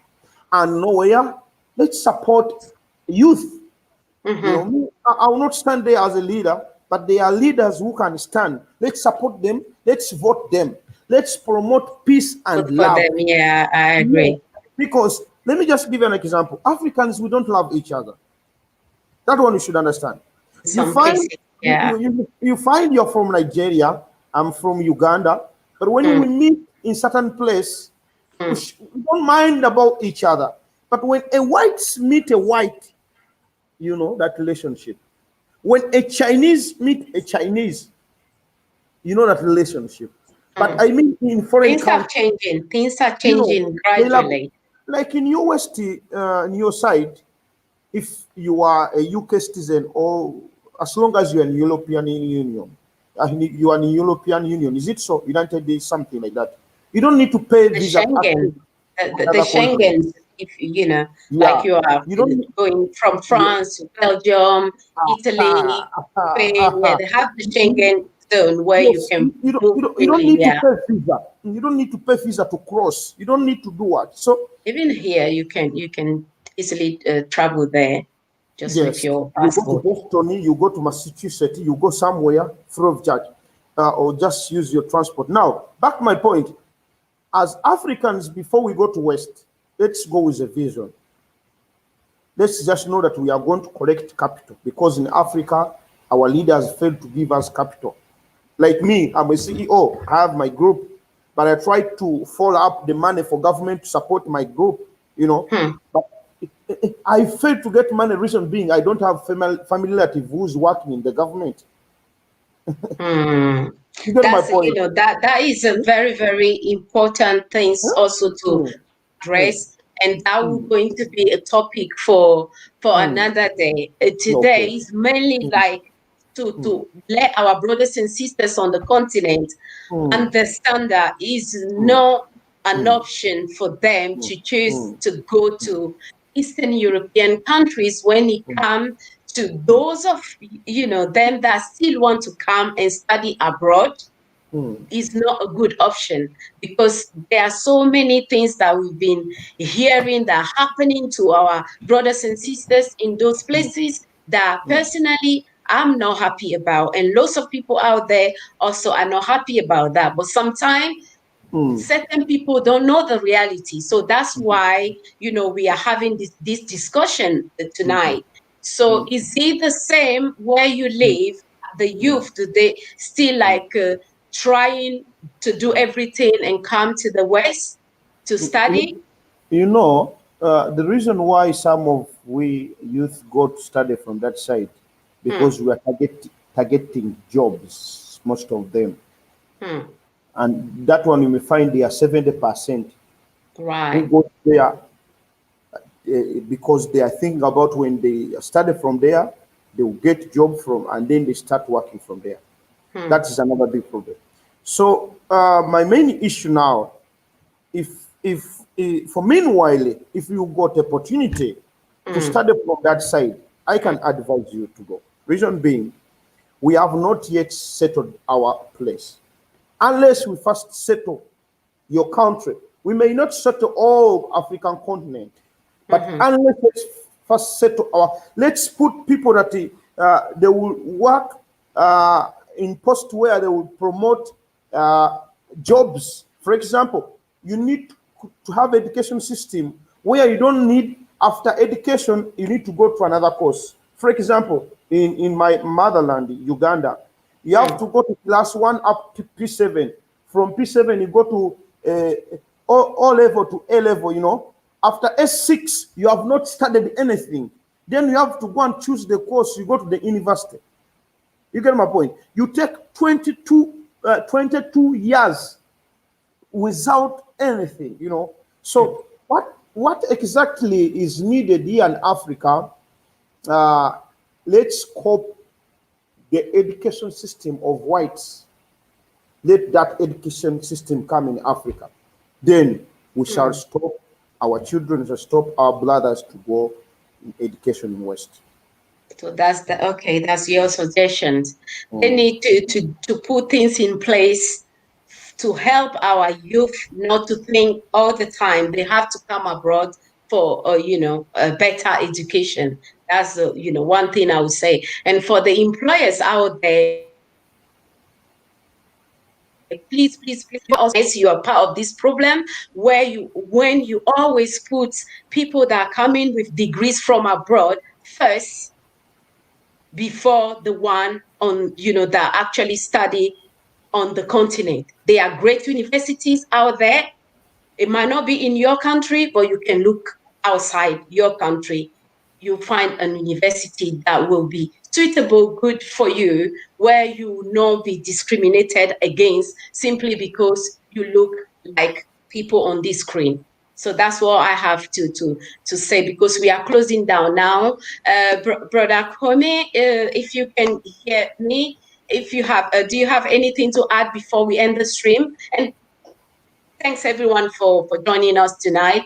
and know where. Let's support youth. You know, I will not stand there as a leader, but they are leaders who can stand. Let's support them. Let's vote them. Let's promote peace and Good for love. them. Yeah, I Yeah, agree. because let me just give you an example. Africans, we don't love each other. That one you should understand. In You some find cases, yeah. you find you're from Nigeria, I'm from Uganda, but when we meet in certain place, we don't mind about each other. But when a whites meet a white, you know that relationship. When a Chinese meet a Chinese, you know that relationship. But I mean, in foreign Things are countries, changing. Things are you know, changing they love, gradually. like in your West, in your side, if you are a UK citizen or as long as you're in European Union, you are in European Union, is it so? United States, something like that. You don't need to pay The visa tax Schengen, in the another country. Schengens, if you know, like Yeah, you are you don't. going from Yeah. France to Belgium, Italy, Spain, yeah, they have the Schengen zone where you Yes, can you don't, move you don't, you don't freely. need to Yeah, pay visa. You don't need to pay visa to cross. You don't need to do what. So even here you can easily travel there just with yes, your you go to passport. Boston, you go to Massachusetts, you go somewhere free of charge, or just use your transport. Now, back to my point. As Africans, before we go to West, let's go with a vision. Let's just know that we are going to collect capital because in Africa, our leaders failed to give us capital. Like me, I'm a CEO, I have my group, but I try to follow up the money for government to support my group, you know. Hmm. But I failed to get money, reason being I don't have family relative who's working in the government. Hmm. You get my That's, point? that is a very, very important things Huh? also to Mm, mm, address, and that will mm, going to be a topic for mm. another day. Today Okay. is mainly Mm, like mm, to let our brothers and sisters on the continent mm, understand that is mm, not an mm, option for them mm, to choose mm, to go to Eastern European countries when it mm, comes to those of them that still want to come and study abroad. mm, Is not a good option because there are so many things that we've been hearing that are happening to our brothers and sisters in those places that personally I'm not happy about. And lots of people out there also are not happy about that. But sometimes mm, certain people don't know the reality. So that's why, we are having this discussion mm, tonight. So mm, is it the same where you mm, live? The mm. youth, do they still Mm. like trying to do everything and come to the West to You, study? you know, the reason why some of we youth go to study from that side, Hmm, because we are targeting jobs, most of them. hmm, And that one you may find they are 70% who right. go there because they are thinking about when they study from there, they will get job from, and then they start working from there. Hmm, That is another big problem. So my main issue now, if for meanwhile, if you got opportunity to hmm, study from that side, I can advise you to go. Reason being, we have not yet settled our place. Unless we first settle your country, we may not settle all African continent, but hmm, unless let's first settle our, let's put people that they will work in post where they will promote uh, jobs. For example, you need to have education system where you don't need after education you need to go to another course. For example, in my motherland, Uganda, you have hmm. to go to class one up to P7. From P7, you go to O level to A level, you know. After S6, you have not studied anything. Then you have to go and choose the course. You go to the university. You get my point? You take 22 years without anything, you know. So what exactly is needed here in Africa? Uh, let's cope the education system of whites. Let that education system come in Africa. Then we shall stop our children, shall stop our brothers to go in education in West. So that's your suggestions. They Mm. need to put things in place to help our youth not to think all the time they have to come abroad for a better education. That's one thing I would say. And for the employers out there, please, please, please, you are part of this problem where when you always put people that are coming with degrees from abroad first before the one on that actually study on the continent. There are great universities out there. It might not be in your country, but you can look outside your country. You'll find an university that will be suitable, good for you, where you will not be discriminated against simply because you look like people on this screen. So that's what I have to say, because we are closing down now. Brother Kwame, if you can hear me, if you have, do you have anything to add before we end the stream? And thanks everyone for joining us tonight.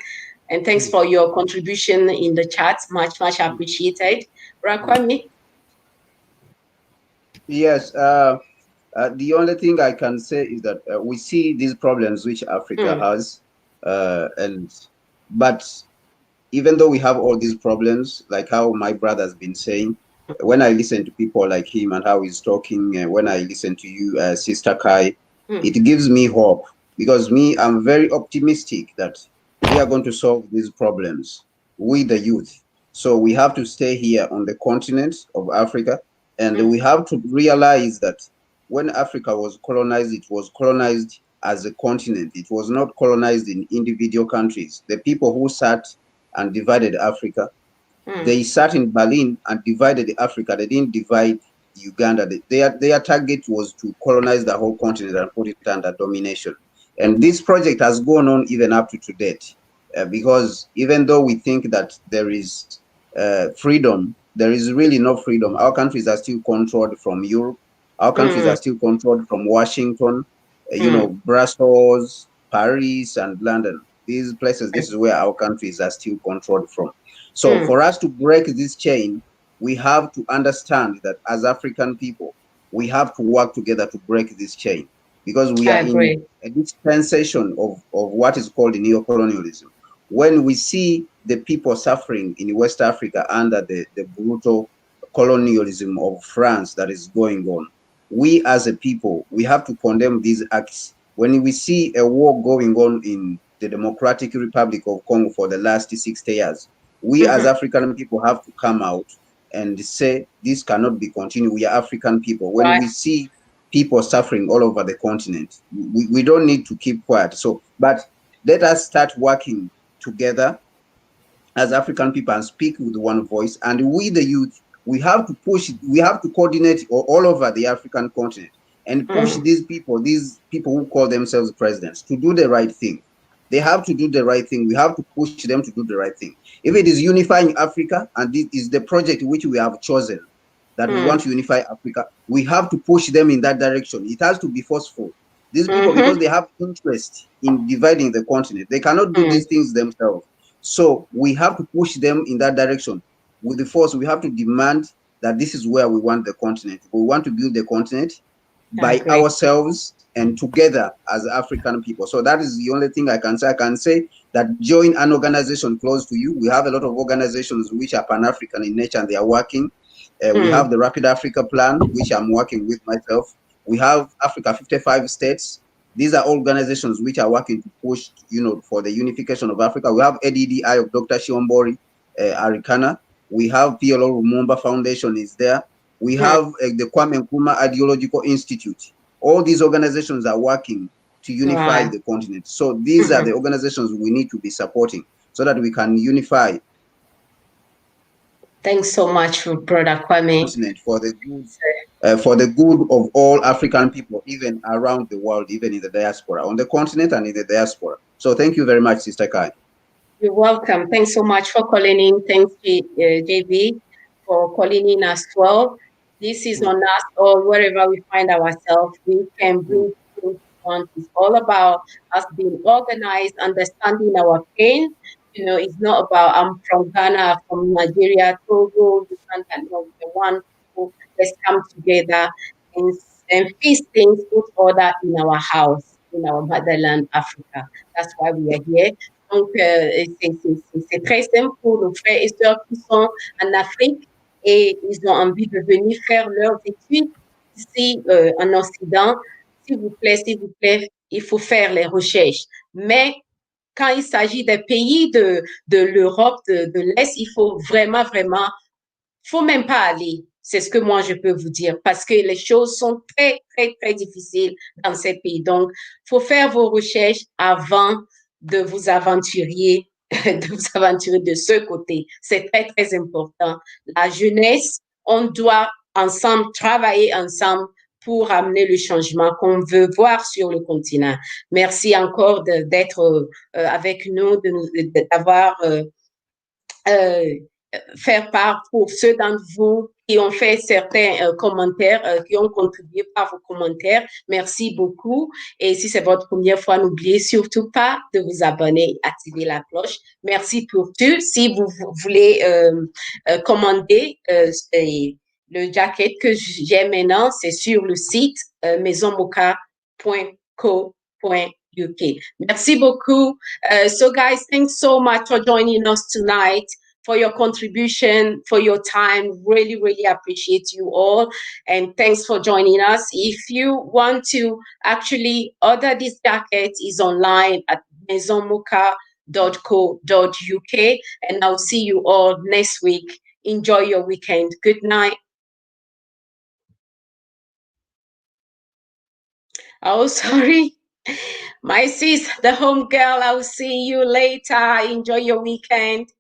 And thanks for your contribution in the chat. Much, much appreciated. Rakwami? Yes. The only thing I can say is that we see these problems which Africa has, but even though we have all these problems, like how my brother has been saying, when I listen to people like him and how he's talking, and when I listen to you, Sister Kai, it gives me hope, because I'm very optimistic that we are going to solve these problems with the youth. So we have to stay here on the continent of Africa, and we have to realize that when Africa was colonized, it was colonized as a continent. It was not colonized in individual countries. The people who sat and divided Africa, they sat in Berlin and divided Africa. They didn't divide Uganda. Their target was to colonize the whole continent and put it under domination. And this project has gone on even up to date, because even though we think that there is freedom, there is really no freedom. Our countries are still controlled from Europe. Our countries are still controlled from Washington, Brussels, Paris, and London. These places, this is where our countries are still controlled from. So for us to break this chain, we have to understand that as African people, we have to work together to break this chain, because we are in a dispensation of what is called neocolonialism. When we see the people suffering in West Africa under the brutal colonialism of France that is going on, we as a people, we have to condemn these acts. When we see a war going on in the Democratic Republic of Congo for the last 60 years, we as African people have to come out and say this cannot be continued. We are African people. When we see people suffering all over the continent, we don't need to keep quiet. So, but let us start working together as African people and speak with one voice. And we, the youth, we have to push, we have to coordinate all over the African continent and push these people who call themselves presidents, to do the right thing. They have to do the right thing. We have to push them to do the right thing. If it is unifying Africa, and this is the project which we have chosen, that we want to unify Africa, we have to push them in that direction. It has to be forceful. These people, because they have interest in dividing the continent, they cannot do these things themselves. So we have to push them in that direction. With the force, we have to demand that this is where we want the continent. We want to build the continent by ourselves and together as African people. So that is the only thing I can say. I can say that join an organization close to you. We have a lot of organizations which are Pan-African in nature and they are working. We have the Rapid Africa Plan, which I'm working with myself. We have Africa 55 states. These are organizations which are working to push, for the unification of Africa. We have ADDI of Dr. Shiombori Arikana. We have PLO Lumumba Foundation is there. We have the Kwame Nkrumah Ideological Institute. All these organizations are working to unify the continent. So these are the organizations we need to be supporting so that we can unify. Thanks so much, Brother Kwame. For the good of all African people, even around the world, even in the diaspora, on the continent and in the diaspora. So thank you very much, Sister Kai. You're welcome. Thanks so much for calling in. Thanks, JB, for calling in as well. This is on us, or wherever we find ourselves, we can bring things on. It's all about us being organized, understanding our pain. It's not about I'm from Ghana, from Nigeria, Togo, Uganda. No, the one let's come together and fix things, put order in our house. in our motherland, Africa. That's why we are here. Donc, c'est très simple pour nos frères et sœurs qui sont en Afrique et ils ont envie de venir faire leurs études ici en Occident. S'il vous plaît, il faut faire les recherches. Mais quand il s'agit des pays de l'Europe, de l'Est, il faut vraiment, vraiment, faut même pas aller. C'est ce que moi je peux vous dire parce que les choses sont très, très, très difficiles dans ces pays. Donc, faut faire vos recherches avant de vous aventurer, de vous aventurer de ce côté. C'est très, très important. La jeunesse, on doit ensemble travailler ensemble pour amener le changement qu'on veut voir sur le continent. Merci encore d'être avec nous, d'avoir faire part pour ceux d'entre vous qui ont fait certains commentaires, qui ont contribué par vos commentaires. Merci beaucoup. Et si c'est votre première fois, n'oubliez surtout pas de vous abonner, activer la cloche. Merci pour tout. Si vous voulez commander le jacket que j'ai maintenant, c'est sur le site maisonmoka.co.uk. Merci beaucoup. So guys, thanks so much for joining us tonight, for your contribution, for your time. Really, really appreciate you all. And thanks for joining us. If you want to actually order this jacket, is online at maisonmoka.co.uk. And I'll see you all next week. Enjoy your weekend. Good night. Oh, sorry. My sis, the home girl, I'll see you later. Enjoy your weekend.